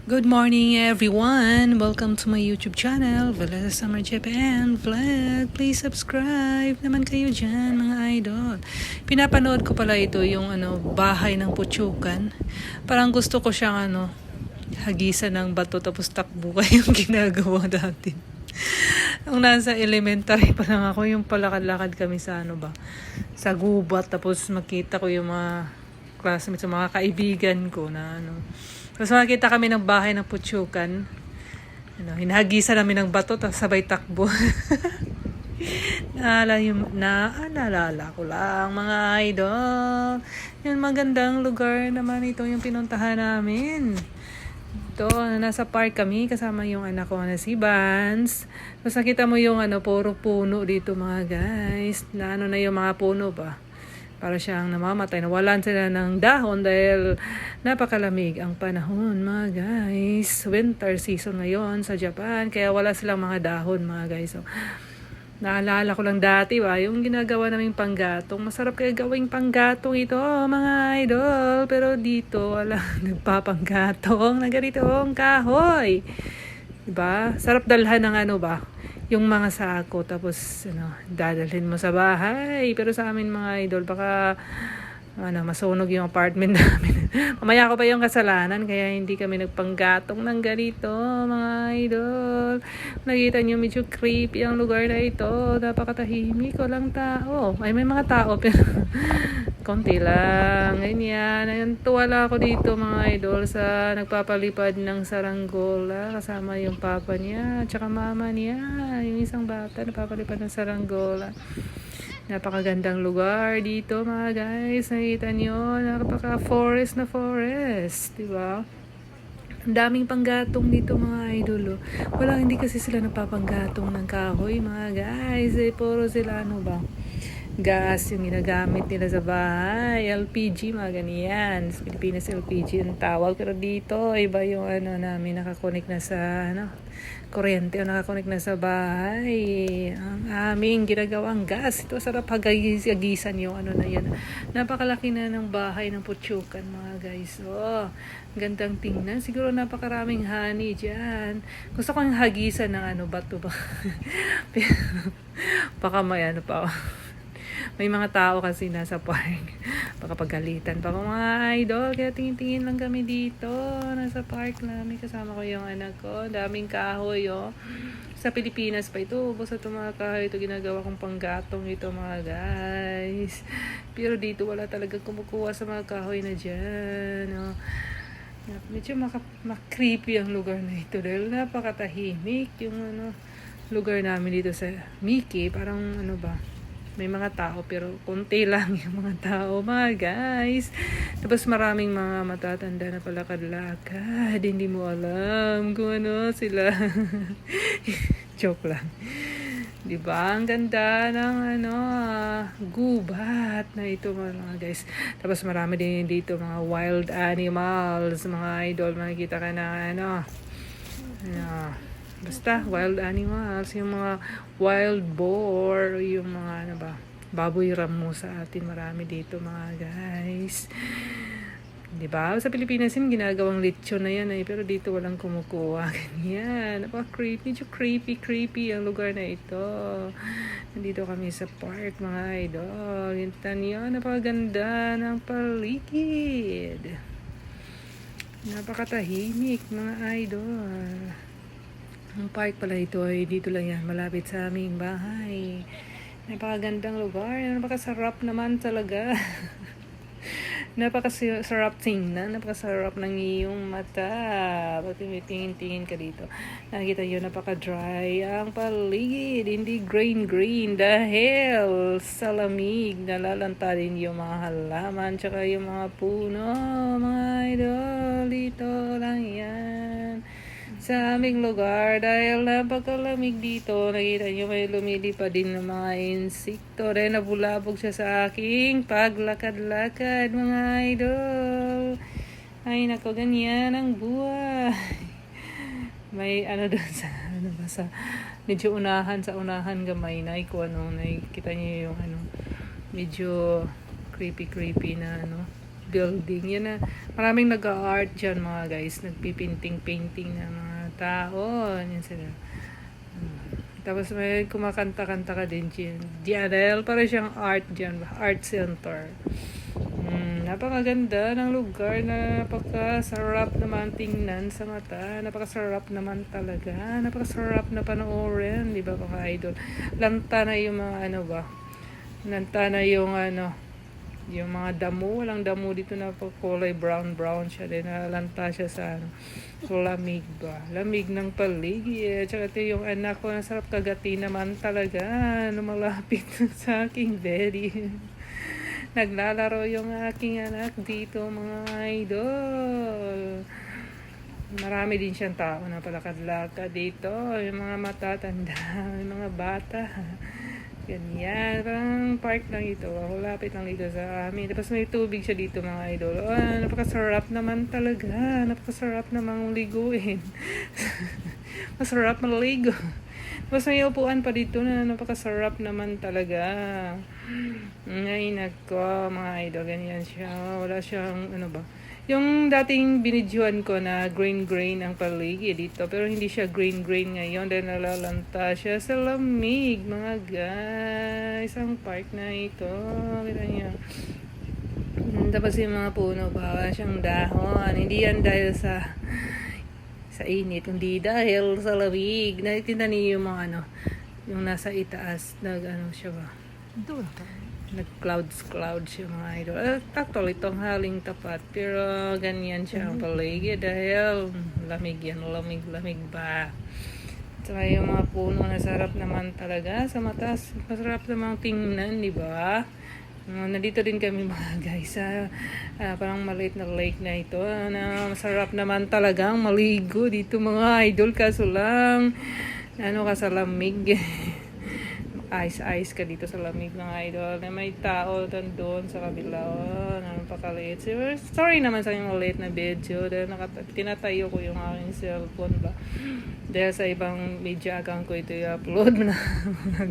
Good morning everyone! Welcome to my YouTube channel, Villa Summer Japan Vlog. Please subscribe naman kayo dyan mga idol. Pinapanood ko pala ito yung bahay ng Puchukan. Parang gusto ko siyang hagisan ng bato tapos takbo yung ginagawa natin. Nung nasa elementary pa lang ako, yung palakad-lakad kami sa sa gubat, tapos makita ko yung mga classmates, mga kaibigan ko na Tapos makita kami ng bahay ng Puchukan. Hinahagisan namin ng bato, tapos sabay takbo. Naalala ko lang mga idol. Yung magandang lugar naman ito yung pinuntahan namin. Ito, nasa park kami kasama yung anak ko na si Vance. Tapos nakita mo yung puro puno dito mga guys. Na yung mga puno ba? Para siyang namamatay. Nawalan sila ng dahon dahil napakalamig ang panahon mga guys. Winter season ngayon sa Japan. Kaya wala silang mga dahon mga guys. So, naalala ko lang dati yung ginagawa naming panggatong. Masarap kaya gawing panggatong ito mga idol. Pero dito wala nagpapanggatong na ganitong kahoy. Diba? Sarap dalhan ng yung mga sako, tapos dadalhin mo sa bahay. Pero sa amin mga idol, baka masunog yung apartment namin. Mamaya ko pa yung kasalanan, kaya hindi kami nagpanggatong ng ganito mga idol. Nakita nyo, medyo creepy ang lugar na ito. Napakatahimik, walang tao. Ay, may mga tao pero konti lang. Ganyan. Ayun, tuwala ako dito mga idol sa nagpapalipad ng saranggola. Kasama yung papa niya, tsaka mama niya. Yung isang bata nagpapalipad ng saranggola. Napakagandang lugar dito mga guys. Nakita nyo, napaka-forest na forest. Diba? Ang daming panggatong dito mga idol. Hindi kasi sila napapanggatong ng kahoy mga guys. Puro sila gas yung ginagamit nila sa bahay. LPG, mga ganyan. Sa Pilipinas LPG yung tawag. Pero dito, iba yung namin nakakonek na sa kuryente o nakakonek na sa bahay. Ang aming ginagawang gas. Ito sarap hagisan yung na yan. Napakalaki na ng bahay ng Puchukan mga guys. Gandang tingnan. Siguro napakaraming honey dyan. Gusto kong hagisan ng bato ba. Baka may pa. May mga tao kasi nasa park. Baka pagalitan pa mga idol. Kaya tingin-tingin lang kami dito. Nasa park namin. Kasama ko yung anak ko. Daming kahoy Sa Pilipinas pa ito. Basta ito mga kahoy. Ito ginagawa kong panggatong ito mga guys. Pero dito wala talagang kumukuha sa mga kahoy na dyan. Medyo creepy ang lugar na ito. Dahil napakatahimik yung lugar namin dito sa Miki. Parang may mga tao pero konti lang yung mga tao mga guys. Tapos maraming mga matatanda na palakad-lakad. Hindi mo alam kung sila. Joke lang. Diba? Ang ganda ng gubat na ito mga guys. Tapos marami din dito mga wild animals, mga idol. Makikita ka na basta wild animals, yung mga wild boar, yung mga baboy ramo sa atin, marami dito mga guys. Diba? Sa Pilipinas yung ginagawang lechon na yan pero dito walang kumukuha. Ganyan. Napaka-creepy. Medyo creepy ang lugar na ito. Nandito kami sa park mga idol. Gintan yun. Napakaganda ng paligid. Napakatahimik mga idol. Ang park pala ito ay dito lang yan, malapit sa aming bahay. Napakagandang lugar, napakasarap naman talaga. Napakasarap tingnan, napakasarap ng iyong mata. Pag tingin ka dito, nakikita nyo napaka-dry ang paligid, hindi green dahil sa lamig nalalanta din yung mga halaman tsaka yung mga puno, mga idol. Dito lang yan sa aming lugar dahil napakalamig dito. Nakita nyo may lumilipad din ng mga insekto. Dahil nabulabog siya sa aking paglakad-lakad mga idol. Ay nako, ganyan ang buhay. May doon sa medyo unahan gamay na kung nakikita nyo yung medyo creepy na building. Yan na, maraming nag-art dyan mga guys. Nagpipinting-painting ng mga tao. Yan sila. Tapos may kumakanta-kanta ka din dyan. Para siyang art dyan. Art center. Napakaganda ng lugar, napakasarap naman tingnan sa mata, napakasarap naman talaga, napakasarap na panoorin, di ba mga idol? Lanta na yung mga lanta na yung yung mga damo, walang damo dito na kulay brown siya, din nalanta siya sa lamig ba, lamig ng paligid. Tsaka ito yung anak ko, nasarap kagati naman talaga, lumalapit sa aking belly. Naglalaro yung aking anak dito mga idol. Marami din siyang tao na palakad-lakad dito. Yung mga matatanda, yung mga bata. Ganyan. Parang park lang ito. Lapit lang dito sa amin. Tapos may tubig siya dito mga idol. Napakasarap naman talaga. Napakasarap namang liguin. Masarap maligo. Tapos may upuan pa dito na napakasarap naman talaga. Ay nako mga idol, ganyan siya. Wala siyang yung dating binidyoan ko na green ang paligid dito, pero hindi siya green ngayon dahil nalalanta siya sa lamig mga guys. Ang park na ito, kita niyo. Tapos yung mga puno pa, siyang dahon. Hindi yan dahil sa init, hindi dahil sa lamig. Nakikita niyo yung mga yung nasa itaas, siya ba? Nag-clouds siya mga idol. Actually, itong haling tapat. Pero ganyan siya ang paligid dahil lamig ba? Saka yung mga puno, nasarap naman talaga sa mata. Masarap namang tingnan, di ba? Nandito din kami mga guys sa parang maliit na lake na ito na masarap naman talagang maligo dito mga idol, kaso lang ka sa lamig. Ice ka dito sa lamig mga idol. May tao doon sa kabila. Napakaliit. Sorry naman sa yung maliit na video dahil tinatayo ko yung aking cellphone ba. Dahil sa ibang media account ko ito i-upload na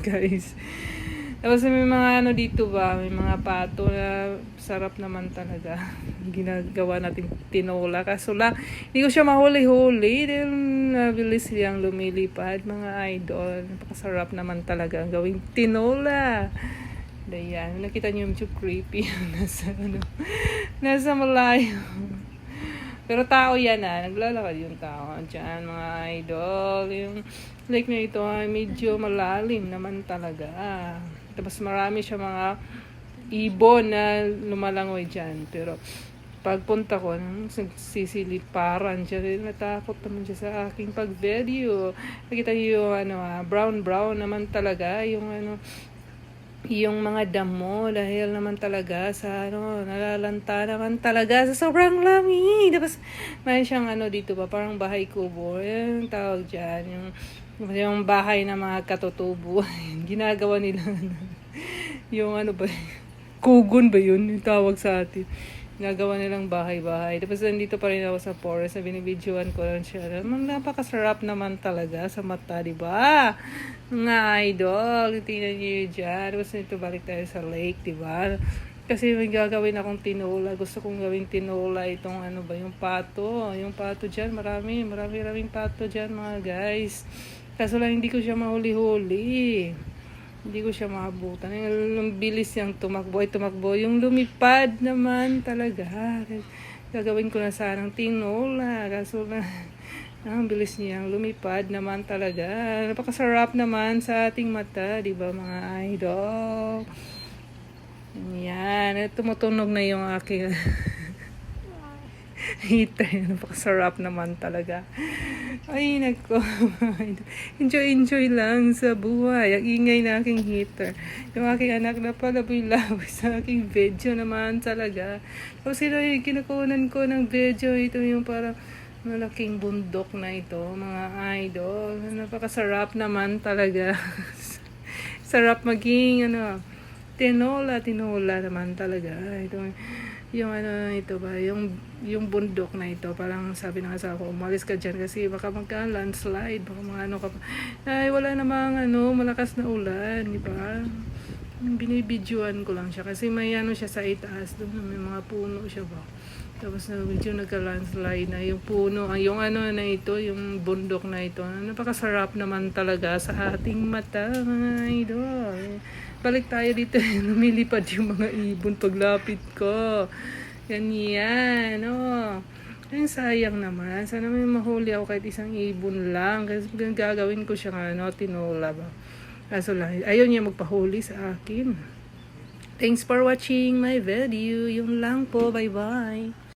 guys. Tapos may mga dito ba, may mga pato na sarap naman talaga. Ginagawa natin tinola. Kaso lang, hindi ko siya mahuli-huli dahil nabilis siyang lumilipad mga idol. Napakasarap naman talaga ang gawing tinola. Dayan, nakita niyo yung creepy. nasa malayo. Pero tao yan naglalakad yung tao dyan mga idol. Yung lake na ito ay medyo malalim naman talaga. Tapos marami siya mga ibon na lumalangoy dyan. Pero pagpunta ko, sisiliparan siya. Natakot naman siya sa aking pag-video. Nakita niyo yung brown naman talaga. Yung mga damo dahil naman talaga sa nalalanta naman talaga sa sobrang lamig. Tapos may siyang dito pa, parang bahay kubo. Yung tawag dyan. Yung bahay ng mga katutubo. Ginagawa nila yung kugon ba yun? Yung tawag sa atin. Ginagawa nilang bahay-bahay. Tapos nandito pa rin ako sa forest na binibidyoan ko lang siya. Napakasarap naman talaga sa mata, di ba? Mga idol, tingnan niyo dyan. Tapos nito balik tayo sa lake, di ba? Kasi may gagawin akong tinola. Gusto kong gawing tinola itong yung pato. Yung pato dyan, maraming pato dyan mga guys. Kaso lang hindi ko siya mahuli-huli. Hindi ko siya maabutan. Yung bilis niyang tumakbo. Yung lumipad naman talaga. Gagawin ko na sanang tinola. Kaso lang, ang bilis niyang lumipad naman talaga. Napakasarap naman sa ating mata. Diba mga idol? Yan. Tumutunog na yung aking heater. Napakasarap naman talaga. Ay, nako. Enjoy lang sa buhay. Ang ingay na aking heater. Yung aking anak na palaboy-laboy sa aking video naman talaga. Tapos yung kinukunan ko ng video, ito yung parang malaking bundok na ito, mga idol. Napakasarap naman talaga. Sarap maging, tinola naman talaga. Ito, yung ito ba, yung bundok na ito, parang sabi ng asawa ko, umalis ka dyan kasi baka magka-landslide, baka mga ka pa. Ay, wala namang malakas na ulan, di ba? binibidyoan ko lang siya kasi may ano siya sa itaas doon, may mga puno siya ba. Tapos na medyo nagka-landslide na yung puno, yung ano na ito, yung bundok na ito. Napakasarap naman talaga sa ating mata, mga idol. Balik tayo dito, lumilipad yung mga ibon paglapit ko. Ganyan, oh. Ay, sayang naman. Sana may mahuli ako kahit isang ibon lang. Kasi gagawin ko siya tinola ba. Kaso lang, ayaw niya magpahuli sa akin. Thanks for watching my video. Yung lang po. Bye-bye.